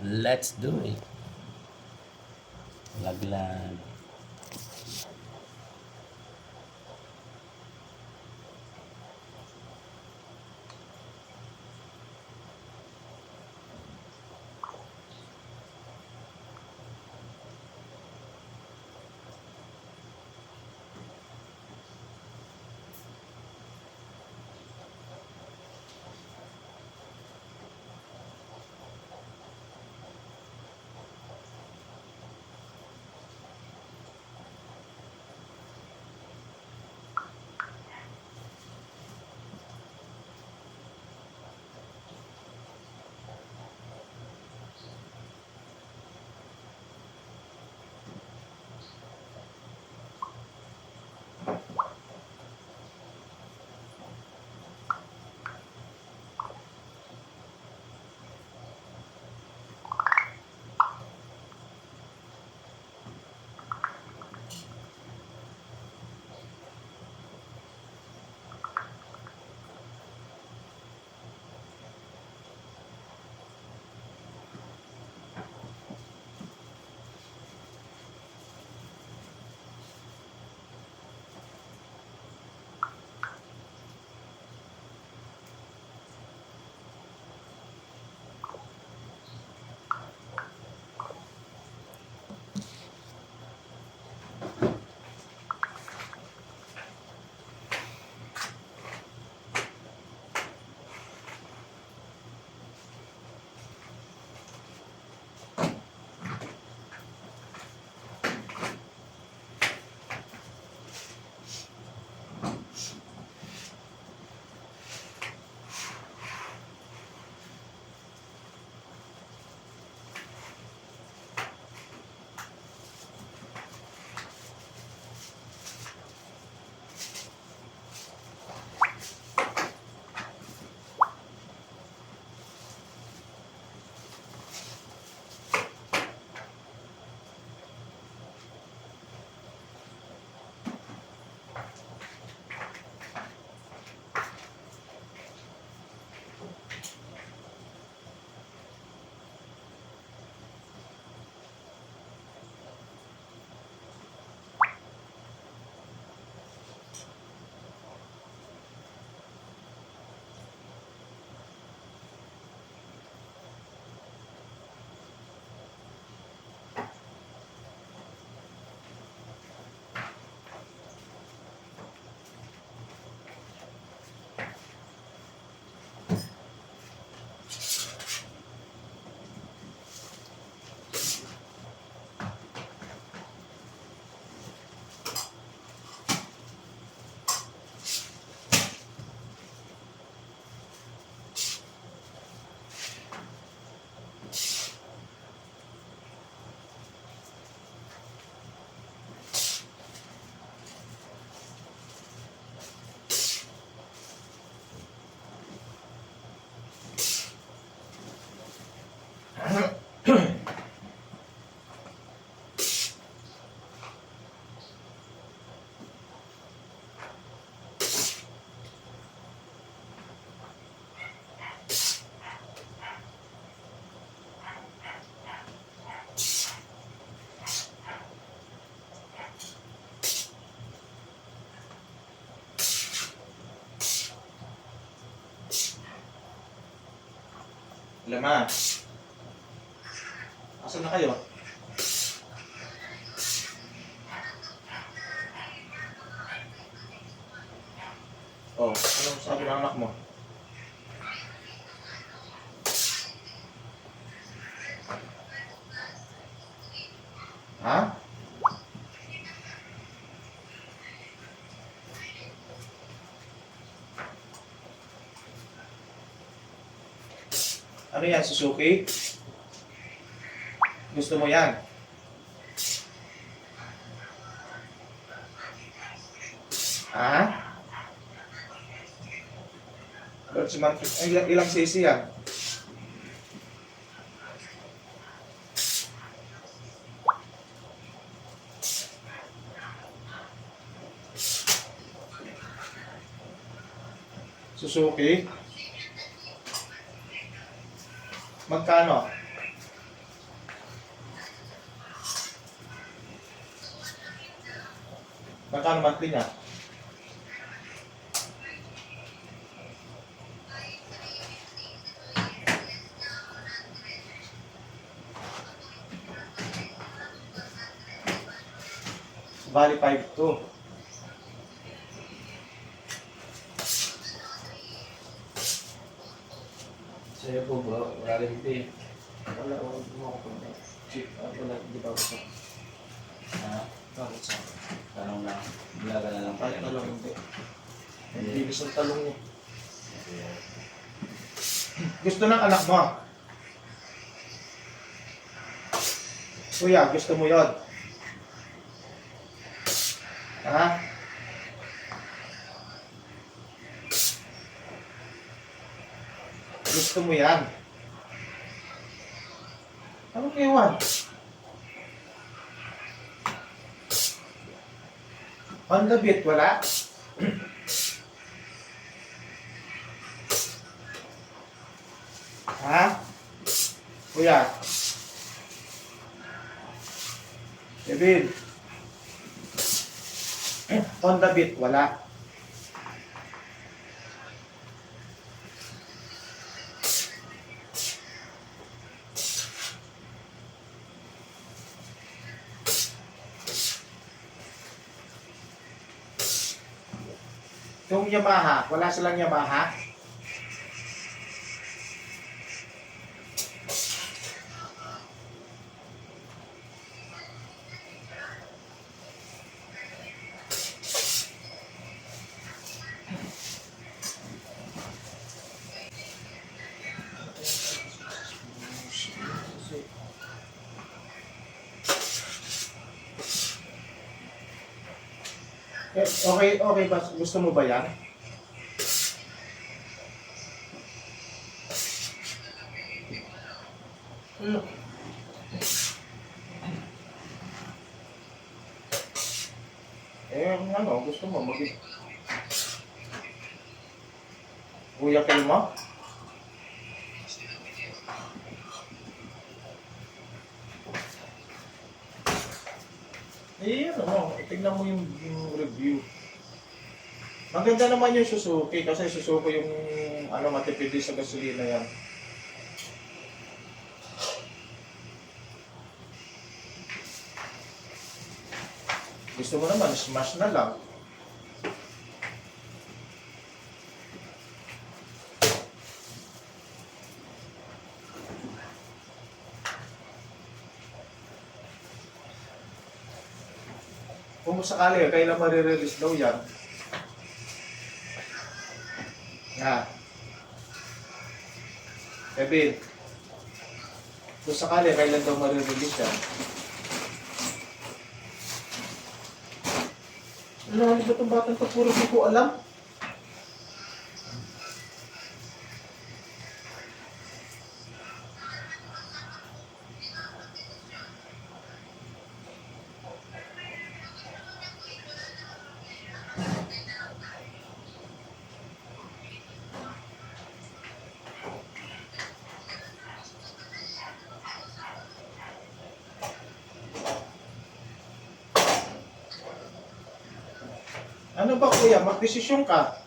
Let's do it. Laglag. Lama. Asan na kayo? Oh, anong sabi ng anak mo? Ha? Ano yan, Suzuki? Gusto mo yan? Ha? Lord Manfred, ilang cc yan? Suzuki? Magkano? Magkano monthly niya? Bali 5,200. Sa'yo po bro, wala rin ito eh. Wala ko mo ako na. Cheap. Wala, di ba ako? Ha? Bakit sa akin? Tanong lang. Bulaga na lang Kahit pala. talong hindi. Ang bilis ng talong niya. Gusto ng anak mo? Kuya, gusto mo yon? Ha? Gusto mo yan? Anong iwan? On the beat, wala? Ha? Kuya? Kevin? On the beat, wala? Yung Yamaha, wala silang Yamaha? Okay ba? Gusto mo ba yan? Ano, gusto mo maging Kuya Kelma? Tignan mo yung review. Maganda naman yung Suzuki kasi Suzuki yung matipid din sa gasolina yan. Gusto mo naman, smash na lang. Kung sakali, kailan marirelease daw yan? Kevin, kung sakali, kailan daw marirelease yan? Ano ba itong batang to? Puro di ko alam. Ano ba kuya? Magdesisyon ka.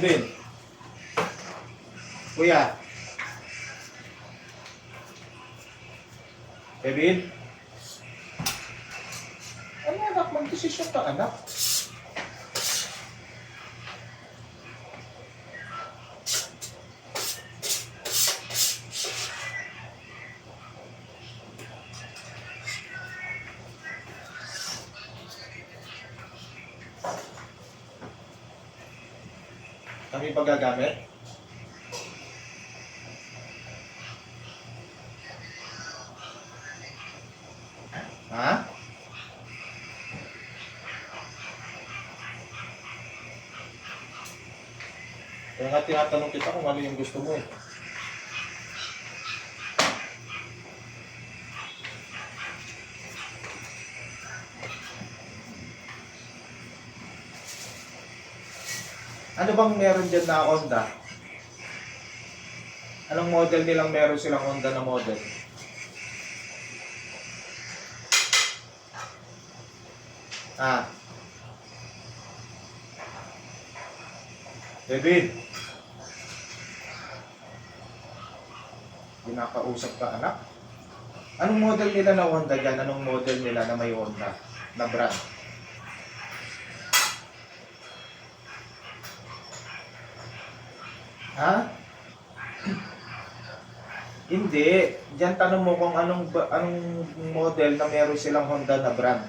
Kevin. Kuya. Kevin. Ano anak? Magdesisyon ka anak. Kami paggagamit? Ha? Kaya nga tinatanong kita kung ano yung gusto mo eh. Ano bang meron dyan na Honda? Anong model nilang meron silang Honda na model? Ah. David. Pinakausap ka anak. Anong model nila na Honda dyan? Anong model nila na may Honda na brand? Ha? Hindi. Diyan tanong mo kung anong model na meron silang Honda na brand.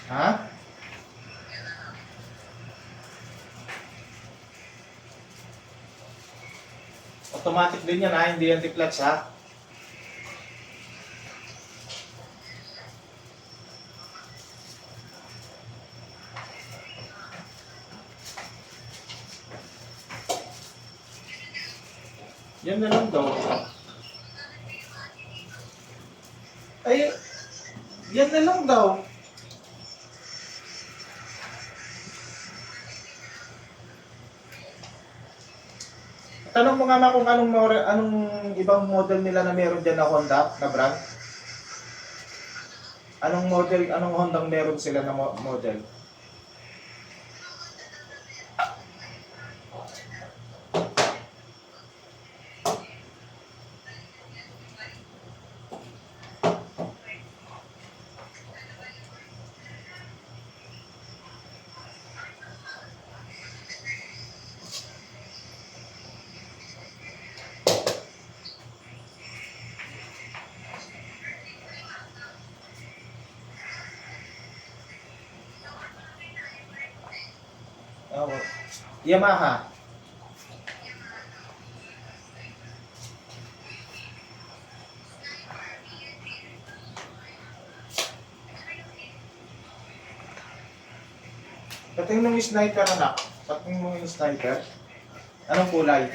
Ha? Automatic din yan ha, hindi yan di-clutch ha. Yan na lang daw. Ay, yan na lang daw. Tanong mo nga kung anong ibang model nila na meron dyan na Honda na brand. Anong model, anong Honda meron sila na model? Oh, Yamaha. Patingin mo yung sniper anak. Patingin mo yung sniper. Anong kulay?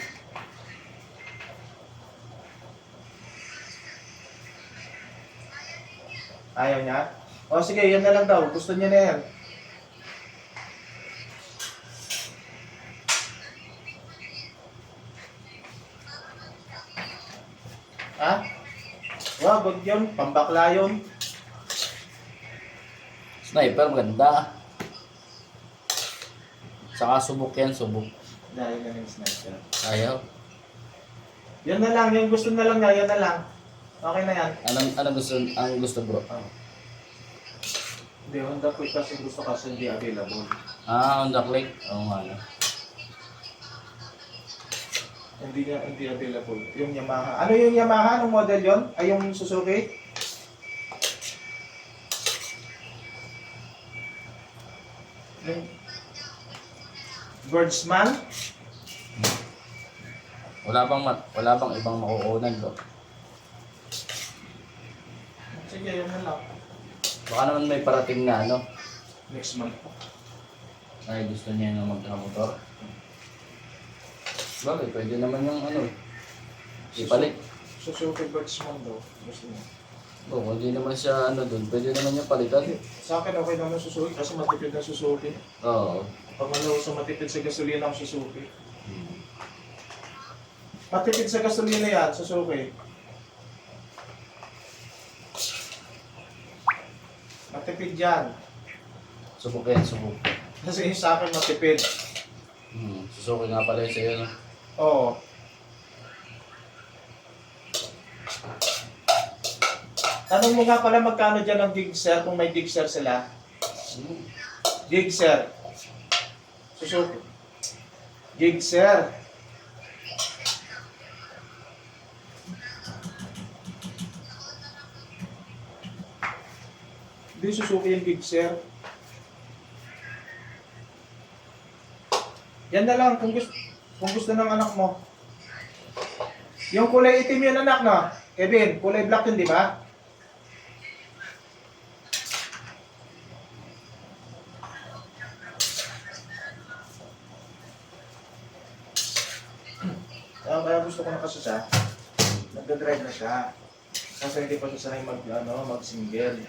Ayaw niya? O sige, yan na lang daw. Gusto niya na yan. Ha? Wag yun. Pambakla yun. Sniper, maganda. Saka subok yan, subok. Dahil na yung sniper. Ayaw. Yan na lang. Yung gusto na lang niya, yan na lang. Okay na yan. Anong gusto, ang gusto bro? Oh. Hindi, Honda Quick kasi gusto kasi hindi available. Ah, Honda Click? Oo nga na. Hindi available. Yung Yamaha. Ano yung Yamaha? Anong model yon? Ay, yung Suzuki? Yung Birdsman? Wala bang ibang makukunan bro? Sige, yun na lang. Baka naman may parating na ano. Next month. Ay, gusto niya na magkamotor. Bagay, pwede naman yung ano. Ipalit. Suzuki Birdsman daw. Gusto niya. Oo, hindi naman siya ano dun. Pwede naman yung palitan. Sa akin okay naman Suzuki kasi matipid na Suzuki. Oo. Pangalawa sa matipid sa gasolina ang Suzuki. Matipid sa gasolina yan, Suzuki. Matipid yan. Subok yan, subok. Kasi yung sa akin matipid. Susuki nga pala yun sa'yo, no? Oo. Tanong mo nga pala magkano dyan ang gigser kung may gigser sila. Gigser. Susuko. Gigser. Hindi susuko yung gigser. Yan na lang kung gusto ng anak mo. Yung kulay itim yun anak no? Kevin, kulay black yun di ba? Kaya gusto ko na kasi siya, nagdadrive na siya. Kasi hindi pa siya sanay mag-single.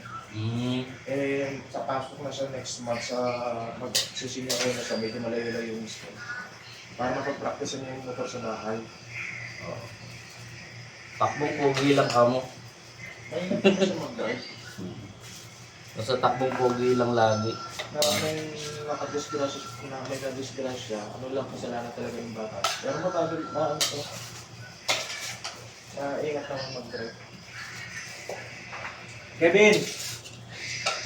Eh, sa pasok na siya next month sa mag-senior na siya, medyo malayo-layo yung school. Para mapag-practice niya yung motor sa bahay. Takbong pogi lang kamo. May nagpapos siya mag-drive. Basta takbong pogi lang lagi. Na may nakadisgrasya, na may nadisgrasya, ano lang kasalanan talaga yung bata. Pero matagal na ano to. Ingat naman mag-drive. Kevin!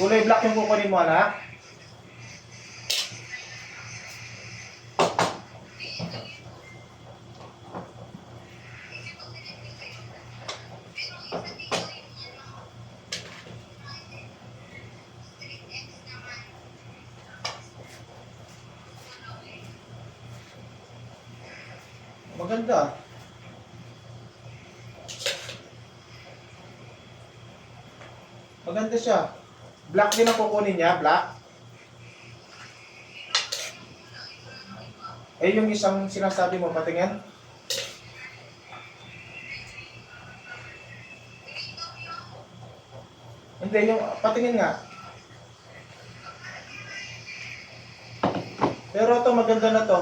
Kulay black yung kukunin mo anak? Maganda. Maganda siya. Black din ang kukunin niya, black. Eh, yung isang sinasabi mo, patingin. Hindi, yung patingin nga. Pero ito, maganda na to.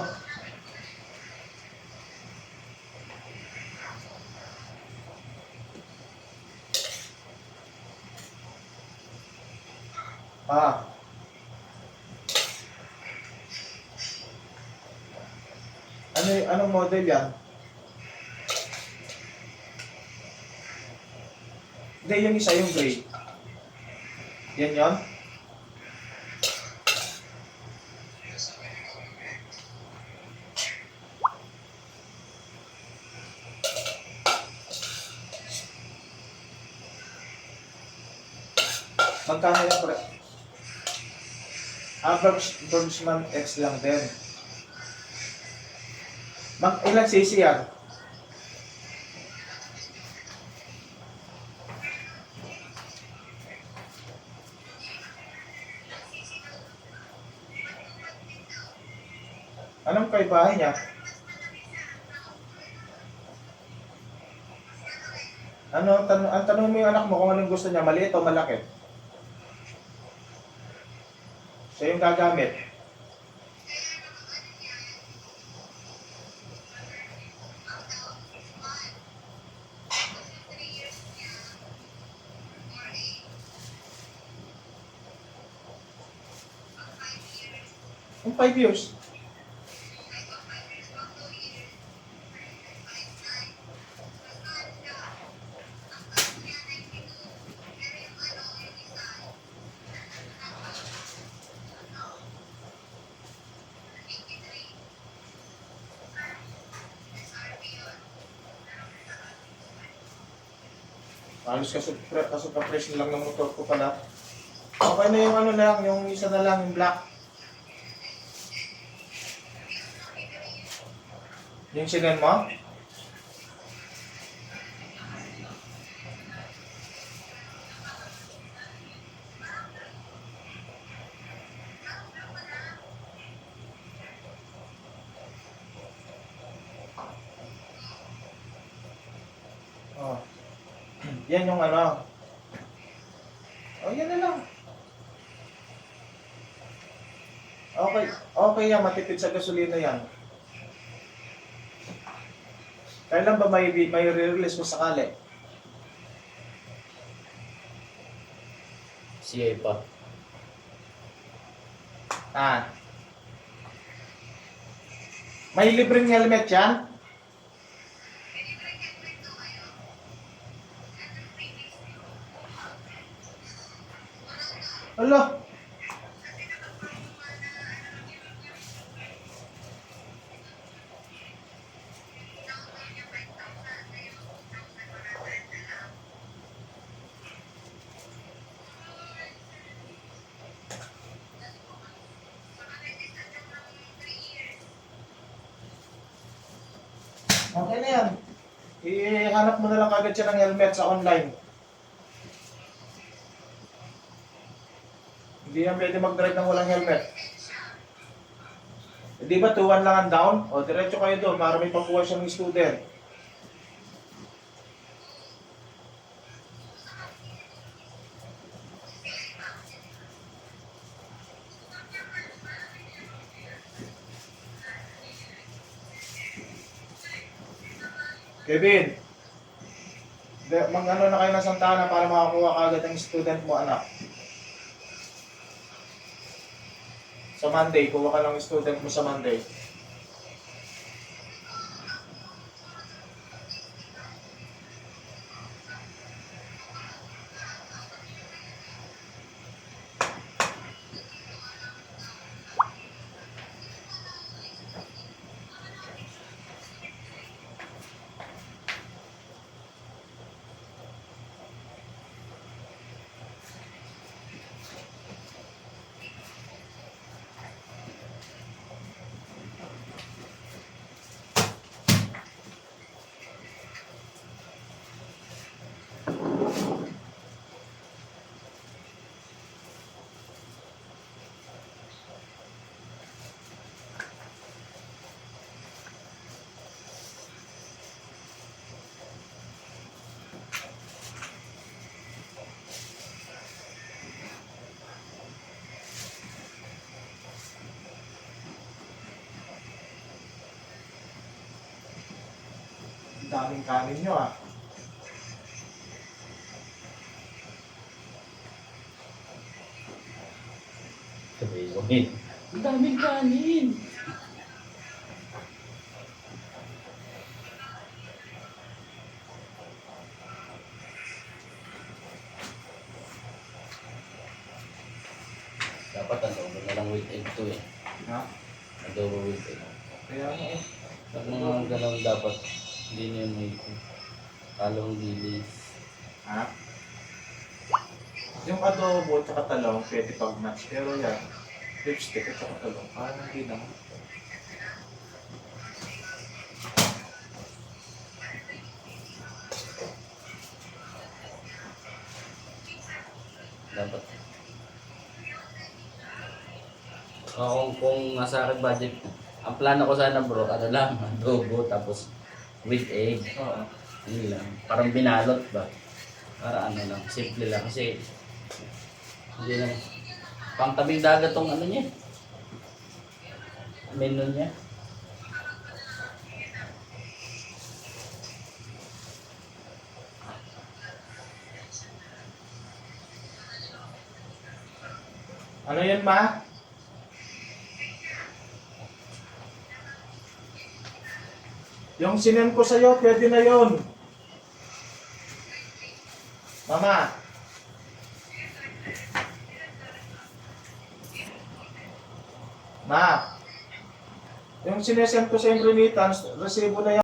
Anong model yan? Hindi, yung isa yung gray. Yan yon? Magkano yan, pre? Bergsman X lang din. Ilan cc yan? Anong kaibahan niya? Ang tanong mo yung anak mo kung anong gusto niya, maliit o malaki? Siya yung gagamit. Yung 5 years. Halos kasi ka-fresh na lang ng motor ko pala. Okay na yung ano lang, yung isa na lang, yung black. Yung sinan mo? Oh. Yan yung ano. Oh, yan na lang. Okay yan, matipid sa gasolina yan. Kailan ba may re-release mo sakali? CA pa. May libreng helmet yan? Ala! Okay na yan. Ihanap mo na lang agad siya ng helmet sa online. Hindi yan pwede mag-drive ng walang helmet. Eh, di ba 2-1 lang ang down? O, diretso kayo doon para may pagkuha siyang student. Kevin, mag-ano na kayo ng Santana para makakuha ka agad ng student mo, anak. Sa Monday, kuha ka ng student mo sa Monday. Ang daming kanin nyo ah. Sabihin. Ang daming kanin. Dapat adobo na lang with egg to eh. Ha? Adobo with egg. Kaya ano eh. Pag mga ganun dapat, hindi na yung may talong dilis. Ha? Yung adobo at saka talong, pwede pag match. Pero yan, lipstick at saka talong, parang hindi naman. Dapat. Kung nasa akin budget, ang plano ko sana bro, ano lang, adobo tapos with egg. Oo. Yun lang. Parang binalot ba? Para ano lang, simple lang. Kasi, hindi lang. Pang tabing dagat tong ano niya. Menu niya. Ano yan, ma? Yung sinend ko sa'yo, pwede na yon. Mama. Ma. Yung sinesend ko sa yung remittance, resibo na yan.